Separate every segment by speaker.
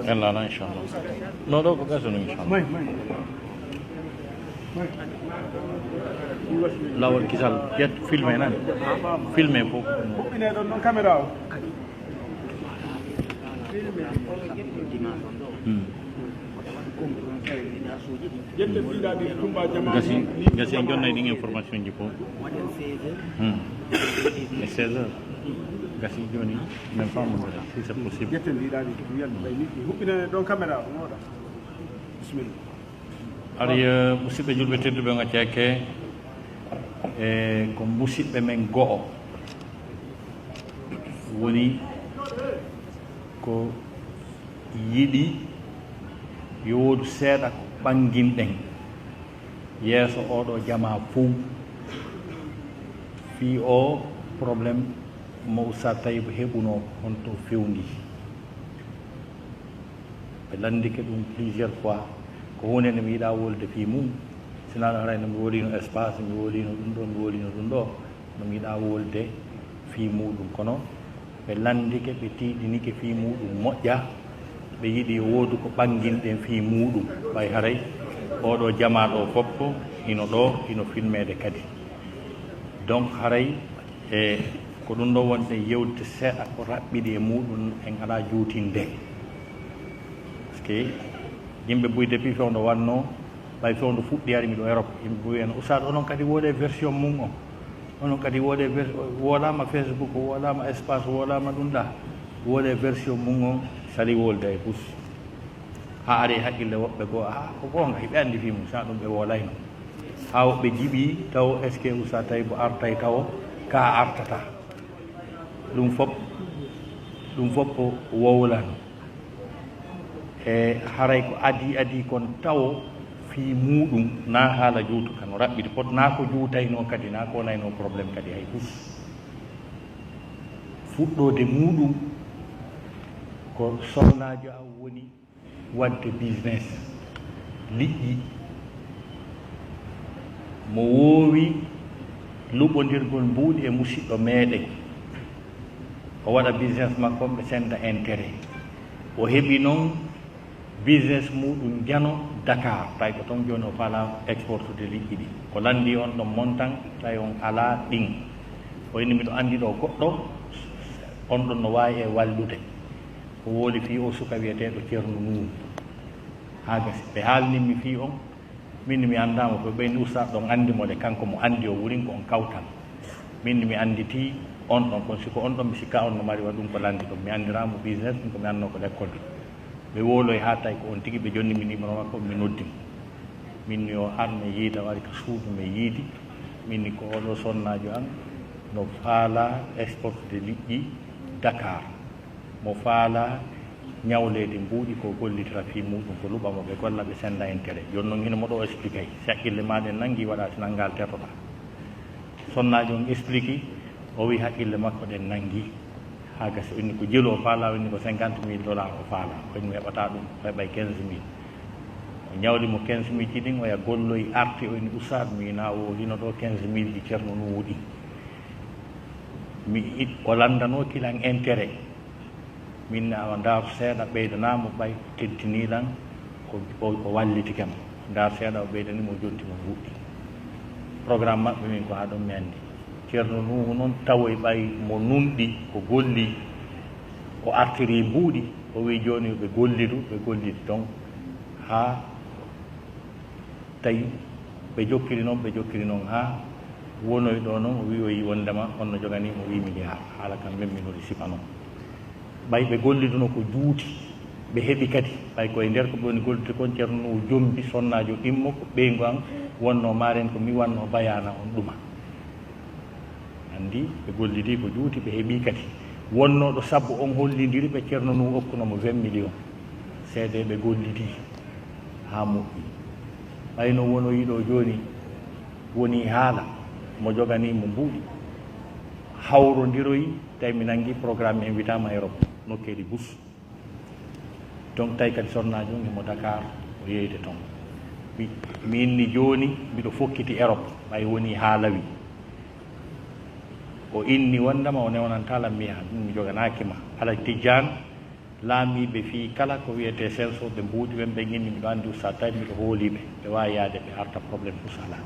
Speaker 1: yalla la inchallah no ɗo ko gasunu inchallah lawol kisal ƴet filmé nani filmé fof
Speaker 2: huɓɓine ɗon noon caméra o yedde fiiɗaɗi tumba jama
Speaker 1: gasi en jonnay ɗin information ji fof e 16 heures gasi joni même famodira si c'est possible
Speaker 2: yette mbiɗaɗi wiyatno ɓay nit huɓɓinene ɗon caméra o moɗa bisimilla
Speaker 1: ari musidɓe julɓe tedduɓe gacceke e ko musidɓe men go'o woni ko yiɗi yo wodu seeɗa ko ɓanginɗen yeeso oɗo jama fou fi o probléme mo Oustaz Taibou heɓuno honto fewndi ɓe landike ɗum plusieurs fois ko hunde nde mi yiɗa wolde fi mum sina ɗo harayno mi wolino espace mi wolino ɗum ɗo mi wolino ɗum ɗo nomi yiɗa wolde fi muɗum kono ɓe landike ɓe tiiɗinike fi muɗum moƴƴa ɓe yiɗi woodu ko ɓanginɗen fi muɗum ɓay haray oɗo jamaɗo foppo ino ɗo ino filmede kadi donc haray e ko ɗum ɗo wonde yewde seeɗa ko raɓɓiɗi e muɗum en ala juutinde par ce que yimɓe ɓuy depuis fewndo wanno ɓay fewndo fuɗɗi ari miɗo Europe yimɓe ɓuy en Oustaz onon kadi woode version mum o onon kadi woode wolama Facebook wolama espace wolama ɗum ɗa woode version mum o sali wolde e bus ha ari haqqille woɓɓe goo ko gonga hiɓe andi fi mum sa ɗum ɓe wolayno ha woɓɓe jiiɓi taw est ce que Oustaz Taibou artay taw ka artata ɗum fof wowlano e haray ko adi kon taw fi muɗum na haala juutu kano raɓɓiɗi pot na ko juutayno kadi na ko wonayno probléme kadi hay fuf fuɗɗode muɗum ko sohnajo am woni wadde business liƴƴi mo woowi luɓodirgol mbuuɗi e musidɗo meeɗen o waɗa business makko ɓe senda intérêt o heɓi noon business muɗum jano Dakar tawi ko toon joni o faala exportude liƴƴi ɗi o landi on ɗon montant tawi on ala ɗin o inni miɗo andi ɗo goɗɗo on ɗon no wawi e wallude o wooli fi o suka wiyeteɗo ceerno Nuhu ha gasi ɓe haalnimi fi on min mi andama ko ɓeyni Oustaz ɗon andimole kanko mo andi o wurin ko on kawtan min mi anditi on ɗon kon siko on ɗon mi sikka on no mari wa ɗum ko landi ɗum mi andiramo business ɗum ko mi anno ko l'école ɗum ɓe woloy ha tawi ko on tigui ɓe jonni mi numéro makko mi noddi min yo arme yiida wari ko suudu mi yiidi minni ko oɗo sonnajo an no faala exporte liƴƴi Dakar mo faala ñawlede mbuuɗi ko gollitira fi muɗum ko luɓamo ɓe golla ɓe senda intérêt joni noon hino moɗo expliqué si haqqille maɗen nanggui waɗa sinangal tertoɗa sonnajo on explique o wi haqqille makko ɗen nanggui ha gasi o inni ko jelo o faala o inni ko 50 000 $ o faala o inni mi heɓata ɗum o heɓay 15 000 o ñawlimo 15 000 ji ɗin oya golloyi arti o inni Oustaz mi na o hino ɗo 15 000 ji ceerno Nuhu ɗi mi o landano kilan intérêt min awa ndar seeɗa ɓeydanamo ɓay teddiniɗan o wallitikemo ndar seeɗa o ɓeydanimo o jontimo fuɗɗi programme maɓɓe min ko ha ɗon mi andi ceerno Nuhu noon tawoy ɓay mo nunɗi ko golli o artiri mbuuɗi o wi joni ɓe gollidi donc ha tawi ɓe jokkiri noon ha wonoy ɗo noon o wi o yi wondema on no joganimo 8 milliards haala kam même minori sifa noon ɓay ɓe golliduno ko juuti ɓe heeɓi kadi ɓay koye nder ko ɓe woni gollide kon ceerno Nuhu jombi sonnajo ɗimmo ko ɓeygu an wonno maren ko mi wanno bayana on ɗuma andi ɓe gollidi ko juuti ɓe heeɓi kadi wonnoɗo sabbu on hollidiri ɓe ceerno Nuhu hokkunomo 20 millions seede ɓe gollidi ha moƴƴi ɓayno wonoyiɗo joni woni haala mo joganimo mbuuɗi hawrodiroyi tawi mi nanggui programme invitama Europe nokkeɗi bus donc tawi kadi sonnajo ngimo Dakar o yeyde toon min ni joni mbiɗo fokkiti Europe ɓay woni ha lawi o inni wondama o newnantala mi joganakima Alhaji Tidiane laamiɓe fi kala ko wiyete sensoɓe mbuuɗi ɓen ɓe ginni miɗo anndi sa tawi miɗo hooliɓe ɓe wawi yaade ɓe arta probléme usala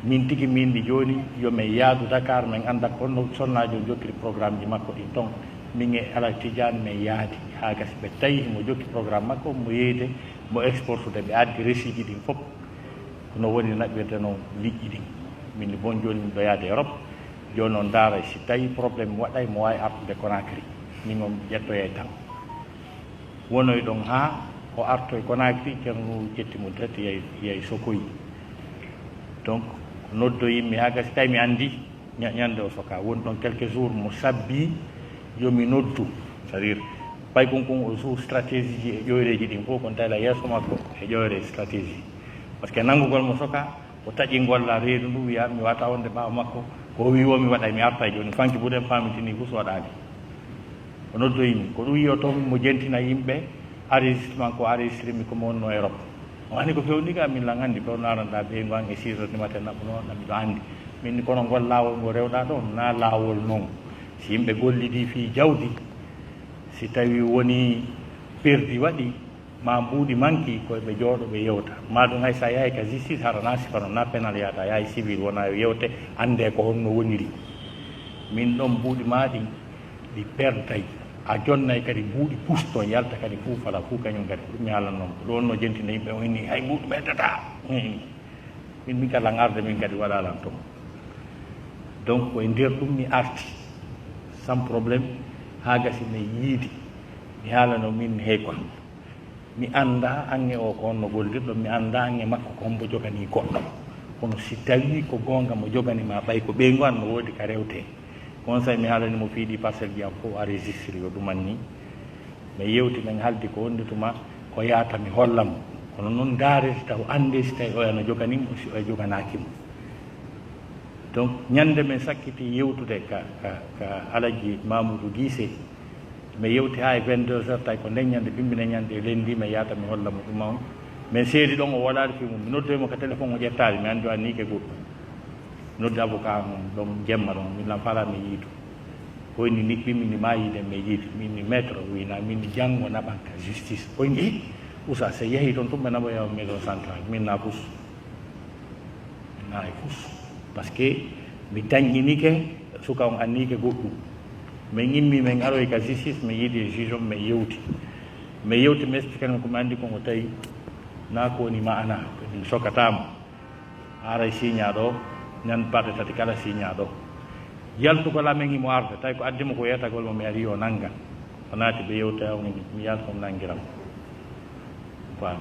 Speaker 1: min tigi min ndi joni yomin yaadu Dakar min anda konno sonnajo jokkiri programme ji makko ɗin ton min e Alhaji Tidiane min yaadi ha gasi ɓe tawi mo jokki programme makko mo yeyde mo exportude ɓe addi récit ji ɗin fof kono woni naɓirde no liƴƴi ɗin min bon joni miɗo yaade Europe joni noon daara si tawi probléme waɗay mo wawi artude Conakry min on ƴettoye tan wonoy ɗon ha o artoye Conakry ceerno ƴettimo direct yeey Sokoyi donc noddoyimmi ha gasi tawi mi andi ñande o soka woni ɗon quelques jours mo sabbi yomi noddu c'est à dire ɓay kon o jour stratégie ji e ƴoyreji ɗin fof kon tawla yeeso makko e ƴoyre stratégie par ce que nanngugol mo soka o taƴi golla reedu ndu wiya mi wata wonde ɓaawa makko ko wi o mi waɗa mi arta joni fanki buɗen pamitini fof so waɗani o noddoyimi ko ɗum wiyo toon mo jentina yimɓe enregistrement ko enregistré mi komo wonno Europe o anndi ko fewniga min lan anndi pewno aranɗa ɓeygu an e 6 heures du matin naɓɓuno miɗo anndi min kono ngol laawol ngo rewɗa ɗon na laawol noon si yimɓe gollidi fii jawdi si tawi woni perdi waɗi ma mbuuɗi manki koyeɓe jooɗo ɓe yewta maɗum hay sa yahay ka justice harana sifano na pénal yahata yahay civil wona yewte ande ko honno woniri min ɗon mbuuɗi maɗi ɗi perday a jonnay kadi mbuuɗi pusto yalta kadi fuu fala fuu kañum kadi ɗum mi halannoon ko ɗum wonno jentina yimɓe o inni hay mbuuɗi ɓeddata min kala arde min kadi waɗalan toon donc koye nder ɗum mi arti sans probléme ha gasi mi yiidi mi haalano min hey kon mi annda ange o ko honno gollirɗo mi annda ange makko ko hombo jogani goɗɗo kono si tawi ko gonga mo joganima ɓay ko ɓeygu an no woodi ka rewte conseil mi haalanimo fiiɗi parcelle ji am fof a registre yo ɗuman ni mi yewti min haldi ko wonde tuma ko yaata mi hollamo kono noon daarete taw ande si tawi o ano joganimo si o joganakimo donc ñande min sakkiti yewtude ka Alaji Mamoudou Guissé mi yewti ha e 22 heures tawi ko ndeññande ɓimbine ñande lendi mi yaata mi hollamo ɗum on mais seedi ɗon o waɗade fi mum mi noddoymo ko téléphone o ƴettali mi anndi o ni ke goɗɗum noddi avocat mum ɗon jemma ɗon min fala mi yiidu koyni ni ɓimmini ma yiide mi yiidi minni maître o wina minni janngo naɓanka justice koyni i usa so yeehi toon tumɓe naɓoyawa maison central min na fus min na e fus par ce que mi dañƴinike suka on annike goɗɗum min immi min aroy ka justice mi yiiɗi e juge on mi yewti mi expliqué ko mi anndi konko tawi na ko woni ma ana min sokatamo aray signa ɗo ñan parɗe tati kala signa ɗo yaltugol amen imo arde tawi ko addimo ko yetagol mo mi ari o nanggan o naati ɓe yewta mi yalta mo nanggiram fam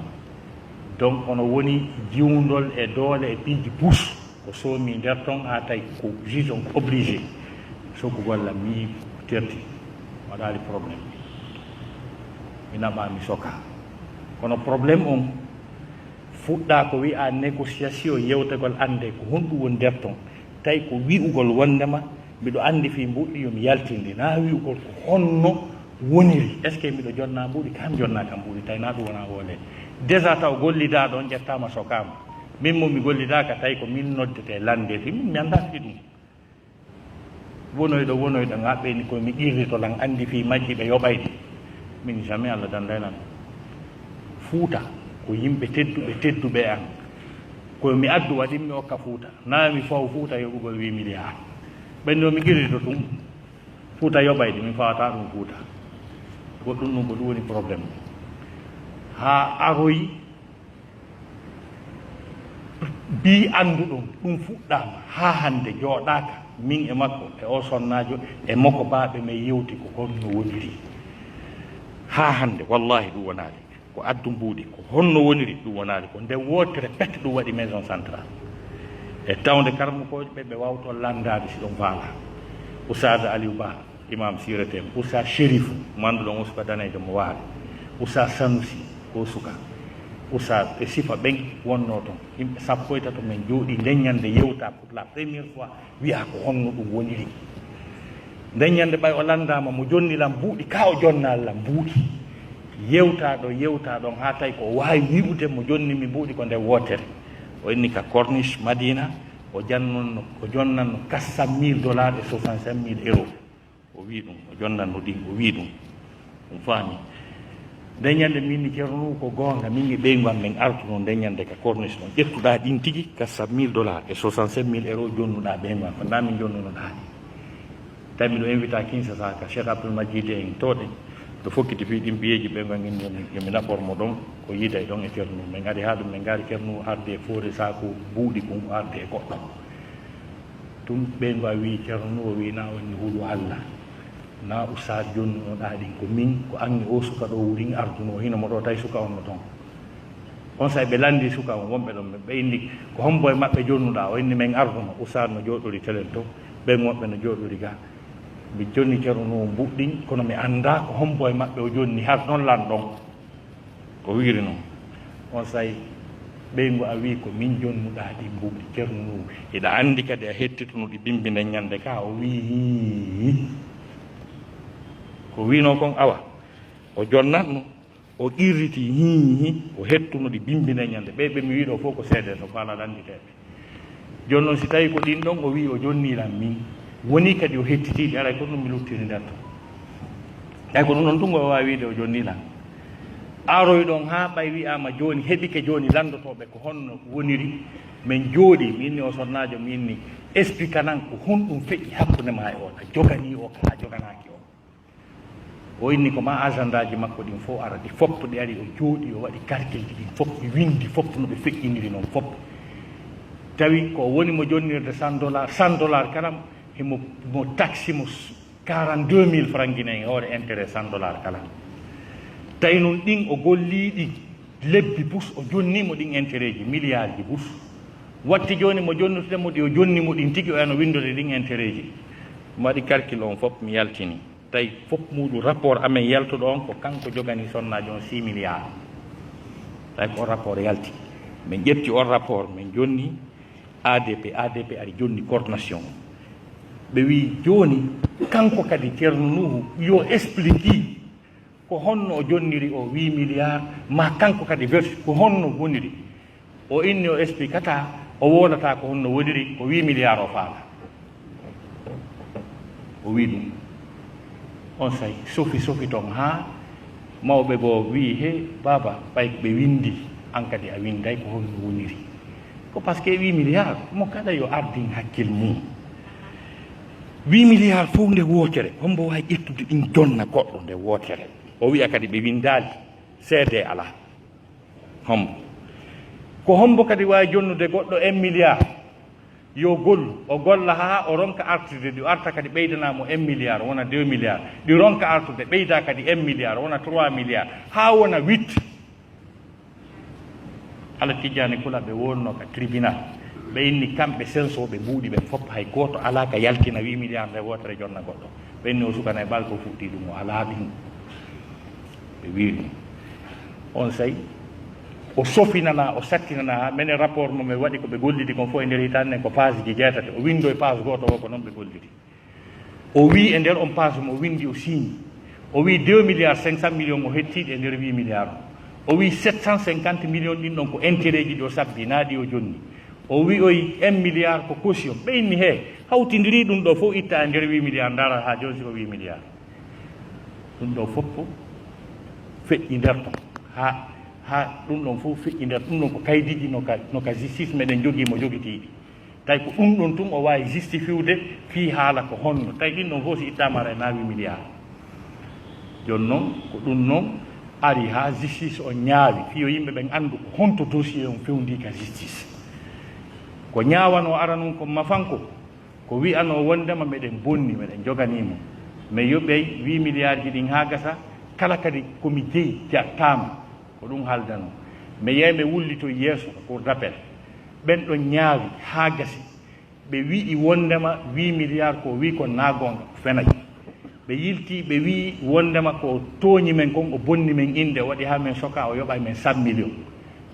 Speaker 1: donc ono woni jiwdol e doole e piiji pousse ko soomi nder toon ha tawi ko juge on obligé soggugol am mi terti waɗali probléme mi naɓa mi soka kono probléme on fuɗɗa ko wiya négociation yewtegol ande ko honɗum woni nder toon tawi ko wi'ugol wondema mbiɗo andi fi mbuɗɗi yomi yaltinde na wi'ugol ko honno woniri est ce que mbiɗo jonna mbuɗi kam jonna kam mbuɗi tawi na ɗum wona woole déjà taw gollida ɗon ƴettama sokama min mo mi gollidaka tawi ko min noddete landede min mi anda fi ɗum wonoyɗo ŋaɓɓeni komi qirrito lan andi fi majji ɓe yoɓayɗi min jamais Allah dandaynan Fuuta ko yimɓe tedduɓe an komi addu waɗinmi okka Fuuta na mi faw Fuuta yoɓugol 8 milliards ɓenno mi qirrito ɗum Fuuta yoɓayɗi min fawata ɗum Fuuta goɗɗum ɗum ko ɗum woni probléme ha aroyi bi annduɗon ɗum fuɗɗama ha hande jooɗaka min e makko e o sonnajo e makko baaɓe men yewti ko honno woniri ha hande wallahi ɗum wonali ko addu mbuuɗi ko honno woniri ɗum wonali ko nde wotere pette ɗum waɗi maison centrale e tawde karmakoje ɓe wawto landade si ɗon faala Oustaz Aliou Ba imam sirete Oustaz Chérif manduɗon usuka danejo mo waali Oustaz Sanusi o suka Oustaz e sifa ɓen wonno toon yimɓe sappo e tato men jooɗi ndeññande yewta pour la première fois wiya ko honno ɗum woniri ndeññande ɓay o landama mo jonnilam mbuuɗi ka o jonnallam mbuuɗi yewta ɗon ha tawi ko wawi wi'ude mo jonnimi mbuuɗi ko nde wotere o inni ka Corniche Madina o jannon o jonnanno $400,000 e €65,000 o wi ɗum o jonnanno ɗin o wi ɗum ɗum faami ndeñande min ni ceerno ko goonga min e ɓeygu am min artuno ndeñande ka corniche ɗon ƴettuɗa ɗin tigi $400,000 e €65,000 jonnuɗa ɓeygu am ko ndamin jonnunoɗaani tawi miɗo invita Kinshasa ka Cheikh Abdoul Majid en toɗe to fokkiti fi ɗin biyeji ɓeygu am in yomi naɓormo ɗon ko yiida e ɗon e ceerno min ari ha ɗum min gaari ceerno arde e foore sako buuɗi kum arde e goɗɗo ɗum ɓeygu a wi ceerno o wi na wonni huulu Allah na ustad jonnunoɗa ɗin ko min ko anni o suka ɗo wurin arduno hinomo ɗo tawi suka on no toon on sa ɓe landi suka on wonɓe ɗon ɓe ɓeyndi ko hombo e maɓɓe jonnuɗa o inni min arduno ustad no jooɗori telen to ɓen woɓɓe no jooɗori ga mi jonni ceerno mbuɗɗin kono mi annda ko hombo e maɓɓe o jonni har noon lan ɗon ko wiiri noon on say ɓeygu a wi ko min jonnuɗa ɗi mbuɗi ceerno eɗa anndi kadi a hettituno ɗi bimbi nden ñande ka o wi ko wino kon awa o jonnatno o qirriti hihi o hettuno ɗi bimbi nden ñande ɓe mi wiɗo fof ko seede no ko ala landiteɓe joni noon si tawi ko ɗin ɗon o wi o jonniran min woni kadi o hettitiɗi alay ko ɗum mi luttiri nder to tawi ko ɗum ɗon tungo o wawi wiide o jonniran aroy ɗon ha ɓay wiyama joni heɓike joni landotoɓe ko honno woniri min jooɗi minni o sonnajo minni explique nan ko honɗum feƴƴi hakkude ma e on a jogani o ka joganaki o inni ko ma agenda ji makko ɗin fof ara ɗi fopp ɗi ari o jooɗi o waɗi calcul ji ɗin fof ɗi windi fopp no ɓe feƴƴiniri noon fopp tawi ko woni mo jonnirde $100 kala mo taxi mo 42.000 francs guinéen e hoore intérêt $100 kala tawi noon ɗin o golliɗi lebbi bus o jonnimo ɗin intérêt ji milliard ji bus watti joni mo jonnutemo ɗi o jonnimo ɗin tigi o yano windode ɗin intérêt ji mo waɗi calcul on fof mi yaltini tawi fof muɗum rapport amen yaltuɗo on ko kanko jogani sonnaji on 6 milliards tawi ko on rapport yalti min ƴetti on rapport min jonni ADP ari jonni coordination ɓe wi joni kanko kadi ceerno Nuhu yo explique ko honno o jonniri o 8 milliards ma kanko kadi versi ko honno woniri o inni o expliquata o wonata ko honno woniri ko 8 milliards o faala o wi ɗum on say sofi toon ha mawɓe goo wi he baba ɓay ko ɓe windi an kadi a winday ko honno woniri ko par ce que 8 milliards mo kada yo ardin hakkil mum 8 milliards fof nde wootere hombo wawi ƴettude ɗin jonna goɗɗo nde wootere o wiya kadi ɓe windali seede ala hombo ko hombo kadi wawi jonnude goɗɗo 1 milliard yo gollu o golla ha o ronka artude ɗi arta kadi ɓeydanamo 1 milliard wona 2 milliards ɗi ronka artude ɓeyda kadi 1 milliard wona 3 milliards ha wona 8 Allah tijjani kula ɓe wonno ka tribunal ɓe inni kamɓe sensoɓe mbuuɗi ɓen fof hay goto ala ka yaltina 8 milliards nde wotere jonna goɗɗo ɓe inni o sukana e balko fuɗɗi ɗum o ala ɗum ɓe wi ɗum on sayi o sofinana o sattinana ha minen rapport mo min waɗi ko ɓe gollidi kon fof e nder hitande ko page ji jeetate o windo e page goto o ko noon ɓe gollidi o wi e nder on page mo windi o signi o wi 2 milliards 500 millions o hettiɗe e nder 8 milliards o wi 750 millions ɗin ɗon ko intérêt ji ɗi o sabbi naaɗi o jonni o wi oyi 1 milliard ko caution ɓeyni he hawtidiri ɗum ɗo fof itta e nder 8 milliards dara ha joni siko 8 milliards ɗum ɗo fof feƴƴi nder ton ha ɗum ɗon fof feƴƴi nder ɗum ɗon ko kaydiji no ka justice meɗen jogui mo jogitiɗi tawi ko ɗum ɗon tum o wawi justifiude fi haala ko honno tawi ɗin ɗon fof si ittamara e na 8 milliards joni noon ko ɗum noon ari ha justice o ñaawi fiyo yimɓe ɓen andu ko honto dossier on fewndi ka justice ko ñaawano ara noon ko mafanko ko wiyano wondema meɗen bonni meɗen joganimo mais yoɓey 8 milliards ji ɗin ha gasa kala kadi komi jeeyi tama ko ɗum haaldano mais yeyɓe wullito yeeso pour d'appel ɓen ɗon ñaawi ha gasi ɓe wi'i wondema 8 milliards ko wi ko nagonga fenayi ɓe yilti ɓe wi wondema ko tooñi men kon o bonni men inde waɗi ha men soka o yoɓay men 100 millions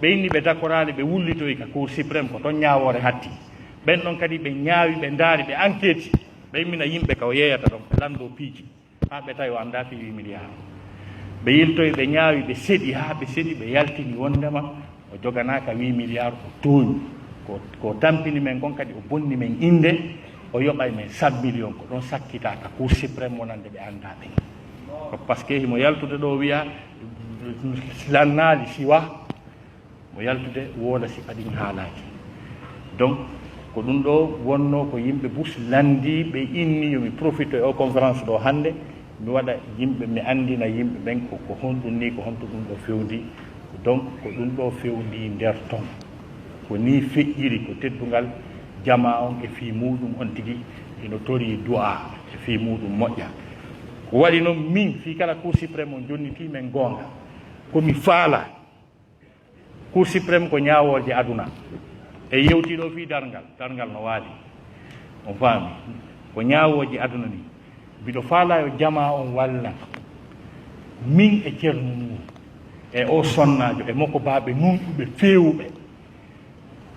Speaker 1: ɓe inni ɓe dakorali ɓe wullitoyi ka cour suprême ko toon ñawore hatti ɓen ɗon kadi ɓe ñaawi ɓe daari ɓe enquête ɓe immina yimɓe ka o yeyata ɗon ɓe lando piiji ha ɓe tawi o anda fi 8 milliards ɓe yiltoyi ɓe ñaawi ɓe seeɗi ha ɓe seeɗi ɓe yaltini wondema o joganaka 8 milliards o tooñi ko tampini men kon kadi o bonni men inde o yoɓay men 100 millions ko ɗon sakkitaka cour suprême wonande ɓe anda ɓen ko par ce que himo yaltude ɗo wiya lannaali siwa mo yaltude wooda si kadi haalaji donc ko ɗum ɗo wonno ko yimɓe bus landi ɓe inni yomi profite o conférence ɗo hannde mi waɗa yimɓe mi andina yimɓe ɓen ko honɗum ni ko honto ɗum ɗo fewndi donc ko ɗum ɗo fewndi nder ton ko ni feƴƴiri ko teddungal jama on e fii muɗum on tigi ino tori du'a e fii muɗum moƴƴa ko waɗi noon min fii kala cour suprême on jonnitimen goonga komi faala cour suprême ko ñaawoje aduna e yewtiɗo fii darngal no waali on faami ko ñaawoje aduna ni mbiɗo faala yo jama on walla min e ceerno mum e o sonnajo e makko baaɓe nunɗuɓe feewuɓe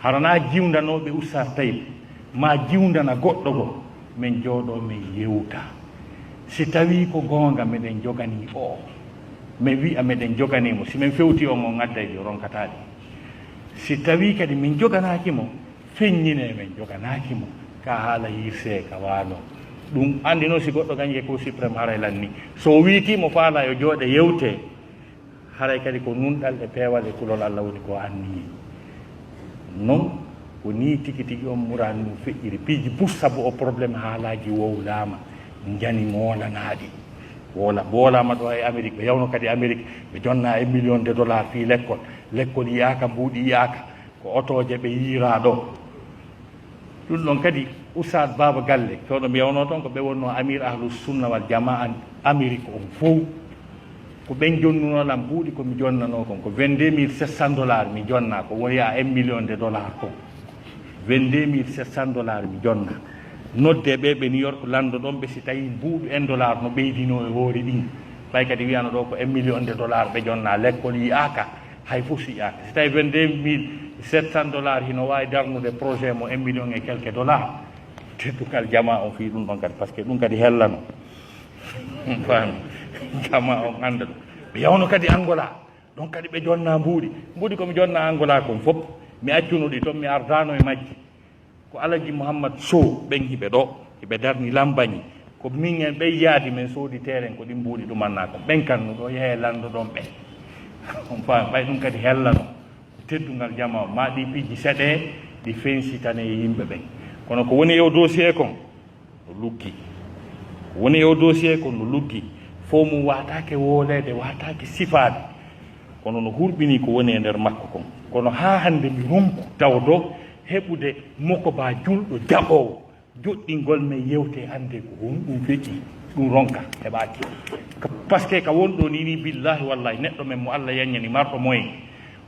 Speaker 1: harana jiwdanoɓe Oustaz Taib ma jiwdana goɗɗo go min jooɗo min yewta si tawi ko goonga meɗen jogani o mi wi'a meɗen joganimo si min fewti on o ngaddayde ronkataɗe si tawi kadi min joganakimo feññine men joganakimo ka haala yirse ka waalo ɗum andi noon si goɗɗo gañi e cour suprême haray lanni so witimo faala yo jooɗe yewte haray kadi ko nunɗal e peewal e kulol Allah woni ko anni non ko ni tigi tigi on murani mum feƴƴiri piiji bus sabu o probléme haalaji wowlama jani molanaɗi boolama ɗo e Amérique ɓe yawno kadi Amérique ɓe jonna e million de dollars fi l'école yiyaka mbuuɗi yiyaka ko otoje ɓe yiira ɗo ɗum ɗon kadi Oustaz Baba Galle fewɗo mi yawno toon ko ɓe wonno amir ahlu sunna wal jamaa Amérique on fof ko ɓen jonnunolam mbuuɗi komi jonnano kon ko 22 700 dollars mi jonna ko woya 1 million de dollars ko 22 700 dollars mi jonna nodde ɓe New York lando ɗon ɓe si tawi mbuuɗu 1 dollar no ɓeydino e hoori ɗin ɓay kadi wiyano ɗo ko 1 million de dollars ɓe jonna l'école yiyaka hay fof si yiyaka si tawi 22 700 dollars hino wawi darnude projet mo 1 million et quelques dollars teddugal jama on fi ɗum ɗon kadi par ce que ɗum kadi hellano faami jama on anda ɗum ɓe yawno kadi Angola ɗon kadi ɓe jonna mbuuɗi komi jonna Angola kon fof mi accuno ɗi toon mi ardano e majji ko Alaji Mouhammad Sow ɓen hiɓe ɗo hiɓe darni lambañi ko min en ɓen yaadi men soodi terrain ko ɗi mbuuɗi ɗumanna kon ɓen kanno ɗo yehe lando ɗon ɓe on faami ɓay ɗum kadi hellano teddungal jama o ma ɗi piiji seɗe ɗi fensitane e yimɓe ɓen kono ko woni e o dossier kon no luggi ko woni e o dossier kon no luggi fo mum watake wolede watake sifade kono no hurɓini ko woni e nder makko kon kono ha hande mi ronku tawdo heɓude moko ba julɗo jaɓowo joɗɗingol men yewte hande ko ɗum feƴƴi ɗum ronka heɓaki par ce que ka wonɗo ni billahi wallahi neɗɗo men mo Allah yañani marɗo moyen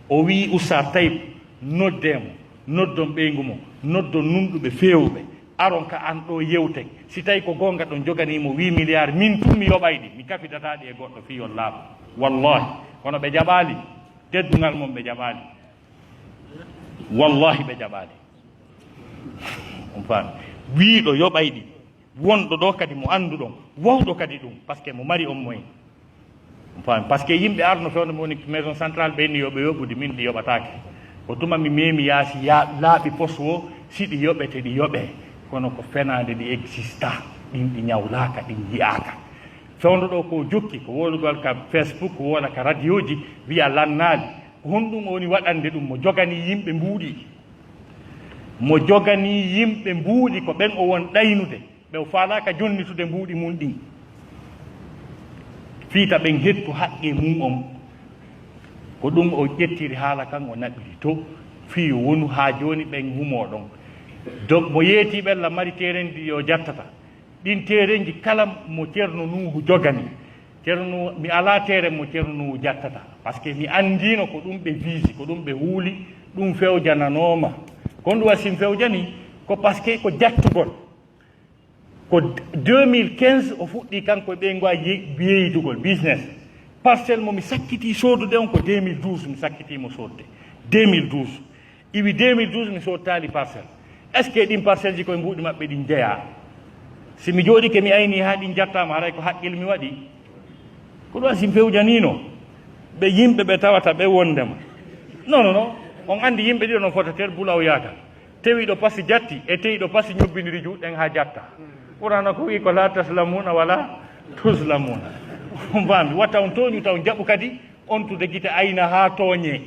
Speaker 1: o wi Oustaz Taib noddemo noddon ɓeygu mo noddon nunɗuɓe fewɓe aron ka an ɗo yewte si tawi ko gonga ɗon joganimo 8 milliards min tun mi yoɓay ɗi mi kafidataɗi e goɗɗo fiyol laaɓa wallahi kono ɓe jaɓali teddugal mum ɓe jaɓali wallahi ɓe jaɓali on faami wiiɗo yoɓay ɗi wonɗo ɗo kadi mo anduɗon wawɗo kadi ɗum par ce que mo mari on moyen on faami par ce que yimɓe arno fewno mi woni maison centrale ɓenni yoɓe yoɓude min ɗi yoɓatake ko tuma mi memi yaasi laaɓi poste o siɗi yoɓete ɗi yoɓe kono ko fenade ɗi exista ɗin ɗi ñawlaka ɗin yiyaka fewndo ɗo ko jokki ko wolugol ka Facebook wola ka radio ji wiya lannaali ko honɗum woni waɗande ɗum mo jogani yimɓe mbuuɗi ko ɓen o won ɗaynude ɓe o faalaka jonnitude mbuuɗi mum ɗin fiita ɓen hettu haqqe mum on ko ɗum o ƴettiri haala kan o naɓiri to fii wonu ha joni ɓen humo ɗon donc mo yeeti ɓella mari terendi yo jattata ɗin terenji kala mo ceerno Nuhu jogani ceerno mi ala tere mo ceerno Nuhu jattata par ce que mi andino ko ɗum ɓe visi ko ɗum ɓe huuli ɗum fewjananoma kon ɗum wasim fewjani ko par ce que ko jattugol ko 2015 o fuɗɗi kanko e ɓeygo yeeydugol business parcelle momi sakkiti soodude on ko 2012 mi sakkitimo sodde 2012 iwi 2012 mi sottali parcelle est ce que ɗin parcelle ji koye mbuuɗi maɓɓe ɗin jeeya si mi jooɗi ke mi ayni ha ɗin jattama haray ko haqqille mi waɗi ko ɗum asi mi fewjanino ɓe yimɓe ɓe tawata ɓe wondema non on andi yimɓe ɗiɗo no fota ter bulaw yaaka tewiɗo pasi jatti e tewiɗo pasi ñobbiniri juuɗen ha jatta ɓurana ko wi ko la taslamuna wala tuslamuna on faami watta on tooñu taw jaɓu kadi on tude guite ayna ha tooñe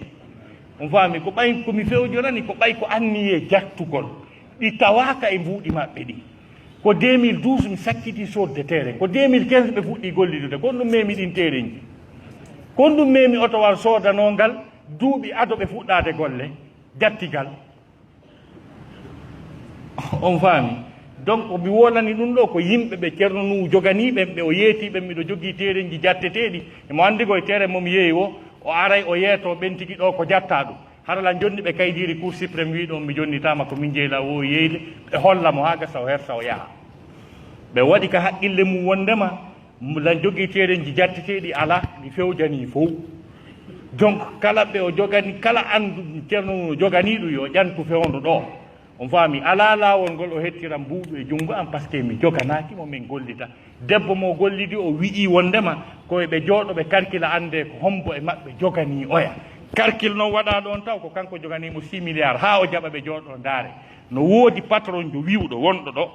Speaker 1: on faami ko ɓay komi fewjorani ko ɓay ko anniye jattugol ɗi tawaka e mbuuɗi maɓɓe ɗi ko 2012 mi sakkiti sodde terrain ko 2015 ɓe fuɗɗi gollidude kon ɗum memi ɗin terrain ji kon ɗum memi otowal sodanongal duuɓi ado ɓe fuɗɗade golle jattigal on faami donc mi wolani ɗum ɗo ko yimɓe ɓe ceerno nu joganiɓen ɓe o yeetiɓen miɗo jogui terrain ji jatteteɗi emo andi koye terrain momi yeeyi o aray o yeeto ɓen tigui ɗo ko jatta ɗum harala jonni ɓe kaydiri cour suprême wi ɗon mi jonnitama ko min jeyla o yeyde ɓe hollamo ha gasa o hersa o yaaha ɓe waɗi ka haqqille mum wondema lan jogui terrain ji jatteteɗi ala ɗi fewjani fof donc kala ɓe o jogani kala andu ceerno no joganiɗum yo ƴantu fewndu ɗo on faami ala lawol ngol o hettiram mbuuɗu e junngo am par ce que mi joganaki mo min gollita debbo mo gollidi o wi'i wondema koye ɓe jooɗo ɓe karkila ande ko hombo e maɓɓe jogani oya karkil noon waɗa ɗon taw ko kanko joganimo 6 milliards ha o jaɓa ɓe jooɗo ndaare no woodi patron jo wiwɗo wonɗo ɗo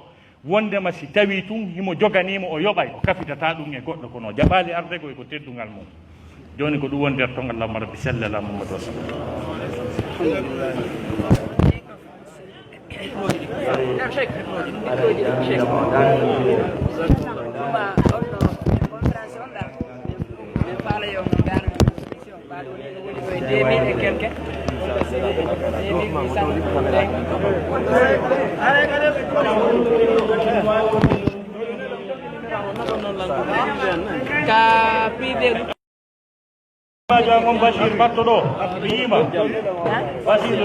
Speaker 1: wondema si tawi tun himo joganimo o yoɓay o kafitata ɗum e goɗɗo kono jaɓali arde koye ko teddugal mum joni ko ɗum woni nder tongal lamma rabbi sallallah mamadou on Bachir batto ɗo ɓe yima Bachir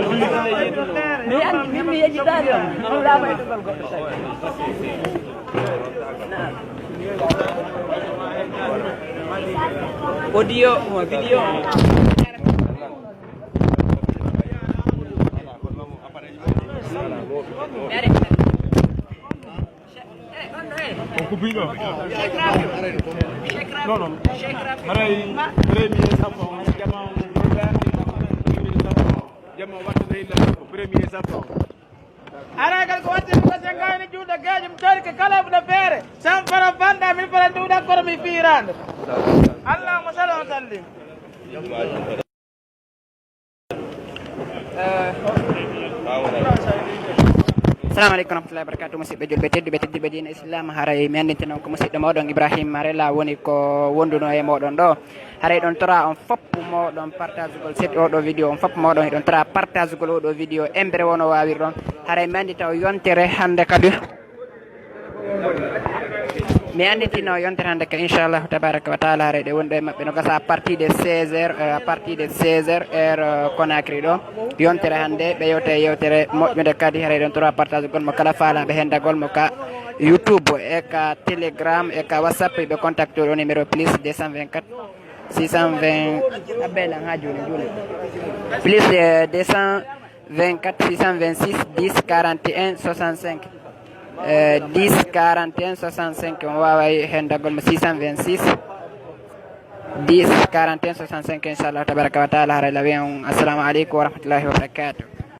Speaker 3: mi yejjitani on lama e ɗugal goɗɗo audio vidéo
Speaker 2: kubiɗo non non haray premier sappo jamma wattata illa sappo premier sappo
Speaker 4: ara kal ko watte ko sengani juuɗe gaji mi tori ko kala ɓuɗo feere sam fara fanda min fara nduɗan kono mi firande allahuma salli wa sallim
Speaker 3: assalamu aleykum warahmatullahi wabarakatuh musidɓe julɓe tedduɓe tedduɓe dina islam haray mi andintino ko musidɗo moɗon ibrahima marela woni ko wonduno e moɗon ɗo haray ɗon tora on foppu moɗon partage gol seɗɗi oɗo vidéo on foppu moɗon eɗon tora partage gol oɗo vidéo embere wono wawir ɗon haray mi andi taw yontere hande kadi mi anditino yontere hande ka inchallahu tabaraka wa taala haray ɗe wonɗo e maɓɓe no gasa à partir de 16 heures à partir de 16 heures heure Conakry ɗo yontere hande ɓe yewte yewtere moƴƴude kadi haray ɗon tora partage gol mo kala faalaɓe hendagol mo ka YouTube e ka Telegram e ka WhatsApp ɓe contacte ɗo numéro plus 224 620 abelan ha joni plus 224 626 10 41 65 10 41 65 on wawa hendagol mo 626 10 41 65 inchallah tabaraka wa taala haray lawi on assalamu aleykum wa rahmatullahi wa barakatuh